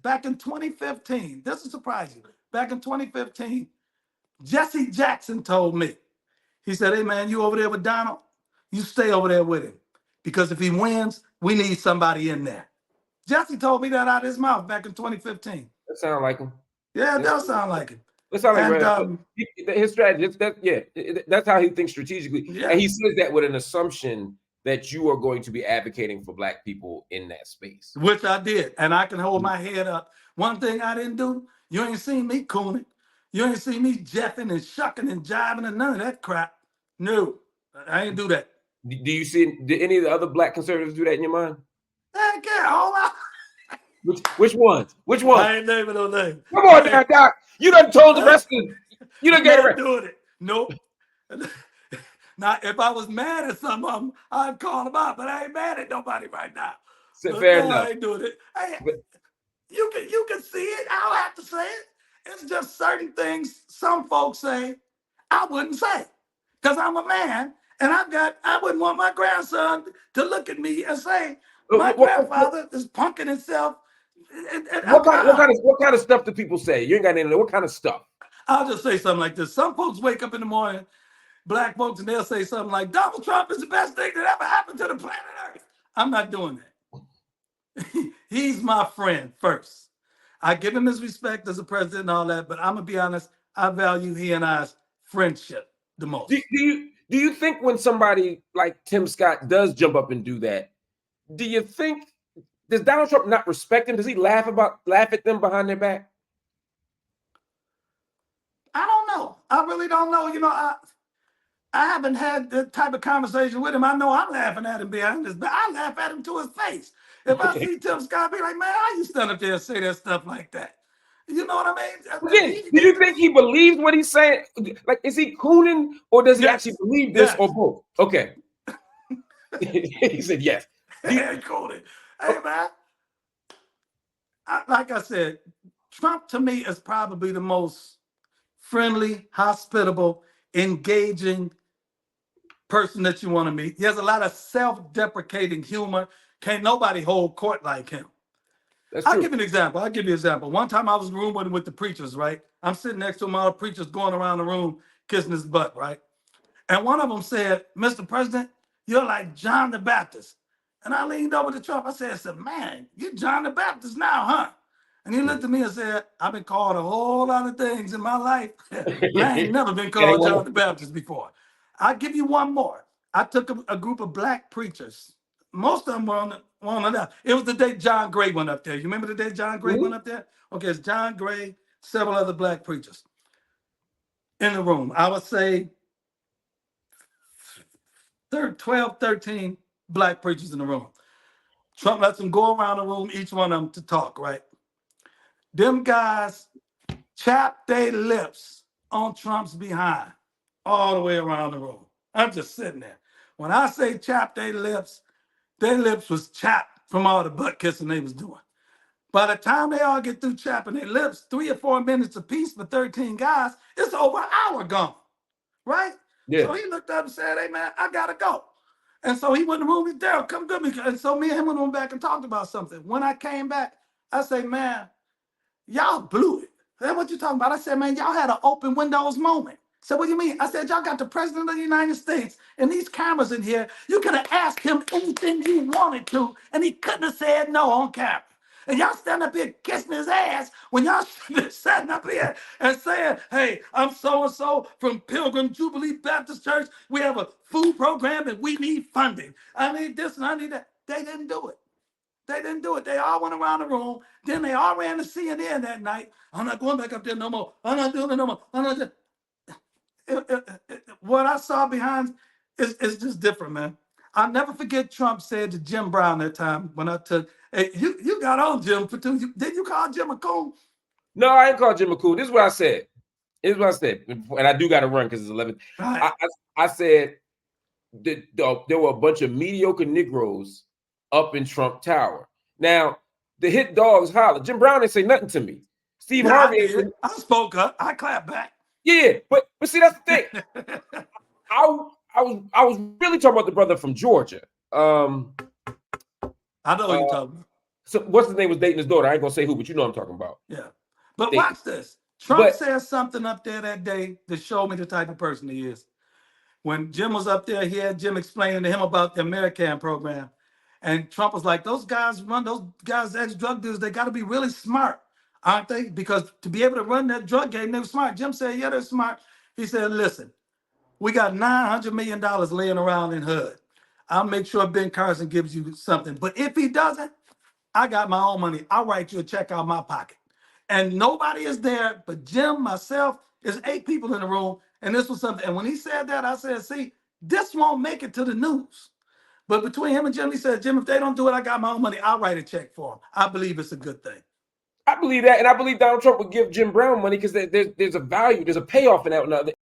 back in 2015, this is surprising. Back in 2015, Jesse Jackson told me, he said, hey man, you over there with Donald? You stay over there with him. Because if he wins, we need somebody in there. Jesse told me that out of his mouth back in 2015. That sounds like him. Yeah, it does sound like him. It sounds like his strategy. That's how he thinks strategically. Yeah. And he says that with an assumption that you are going to be advocating for Black people in that space. Which I did. And I can hold my head up. One thing I didn't do, you ain't seen me cooning. You ain't seen me jeffing and shucking and jiving and none of that crap. No, I ain't do that. Do you see, did any of the other Black conservatives do that in your mind? Heck yeah, all out. Which ones? Which ones? I ain't naming no name. Come on now, Doc. You done told the rest of them. You done get it. Doing it. Nope. Now, if I was mad at some of them, I'd call them out, but I ain't mad at nobody right now. Fair enough. I ain't doing it. Hey, you can see it. I don't have to say it. It's just certain things some folks say I wouldn't say because I'm a man and I wouldn't want my grandson to look at me and say, my grandfather is punking himself. What kind of stuff do people say? You ain't got any. What kind of stuff? I'll just say something like this. Some folks wake up in the morning, Black folks, and they'll say something like, Donald Trump is the best thing that ever happened to the planet Earth. I'm not doing that. He's my friend first. I give him his respect as a president and all that, but I'm going to be honest, I value he and I's friendship the most. Do you think when somebody like Tim Scott does jump up and do that, do you think, does Donald Trump not respect him? Does he laugh at them behind their back? I don't know. I really don't know. You know, I haven't had that type of conversation with him. I know I'm laughing at him behind his back. I laugh at him to his face. If I see Tim Scott, be like, man, how you stand up there and say that stuff like that? You know what I mean? Do you think he believes what he's saying? Like, is he cooning or does he actually believe this or both? Okay. He said yes. Hey, cooning. Hey, man. Like I said, Trump to me is probably the most friendly, hospitable, engaging person that you want to meet. He has a lot of self-deprecating humor. Can't nobody hold court like him. I'll give you an example. One time I was in the room with the preachers, right? I'm sitting next to him, all the preachers going around the room, kissing his butt, right? And one of them said, Mr. President, you're like John the Baptist. And I leaned over to Trump. I said, man, you're John the Baptist now, huh? And he looked at me and said, I've been called a whole lot of things in my life. I ain't never been called John the Baptist before. I'll give you one more. I took a group of Black preachers. Most of them were on the it was the day John Gray went up there. You remember the day John Gray went up there? Okay, it's John Gray, several other Black preachers in the room. I would say 12, 13 Black preachers in the room. Trump lets them go around the room, each one of them to talk, right? Them guys chap their lips on Trump's behind all the way around the room. I'm just sitting there. When I say chap their lips was chapped from all the butt kissing they was doing. By the time they all get through chapping their lips, 3 or 4 minutes apiece for 13 guys, it's over an hour gone, right? Yeah. So he looked up and said, hey, man, I got to go. And so he went in the room, Darrell, come get me. And so me and him went back and talked about something. When I came back, I said, man, y'all blew it. That's what you talking about. I said, man, y'all had an open windows moment. So what do you mean? I said, y'all got the president of the United States and these cameras in here. You could have asked him anything you wanted to, and he couldn't have said no on camera. And y'all standing up here kissing his ass when y'all should have sitting up here and saying, hey, I'm so-and-so from Pilgrim Jubilee Baptist Church. We have a food program and we need funding. I need this and I need that. They didn't do it. They didn't do it. They all went around the room. Then they all ran to CNN that night. I'm not going back up there no more. I'm not doing it no more. I'm not doing what I saw behind is just different, man. I'll never forget Trump said to Jim Brown that time when I took, hey, you got on Jim for 2. Did you call Jim a coon? No, I ain't called Jim a coon. This is what I said. And I do got to run because it's 11. Right. I said that there were a bunch of mediocre Negroes up in Trump Tower. Now, the hit dogs holler. Jim Brown didn't say nothing to me. Steve Harvey. I spoke up. I clapped back. Yeah, but see, that's the thing. I was really talking about the brother from Georgia. I know what you're talking about. So what's his name was dating his daughter. I ain't gonna say who, but you know what I'm talking about. Yeah. But Dating. watch this. Trump said something up there that day that showed me the type of person he is. When Jim was up there, he had Jim explaining to him about the American program. And Trump was like, those guys, ex-drug dealers, they got to be really smart, aren't they? Because to be able to run that drug game, they were smart. Jim said, yeah, they're smart. He said, listen, we got $900 million laying around in HUD. I'll make sure Ben Carson gives you something. But if he doesn't, I got my own money. I'll write you a check out of my pocket. And nobody is there but Jim, myself. There's 8 people in the room. And this was something. And when he said that, I said, see, this won't make it to the news. But between him and Jim, he said, Jim, if they don't do it, I got my own money. I'll write a check for them. I believe it's a good thing. I believe that. And I believe Donald Trump would give Jim Brown money because there's a value, there's a payoff in that.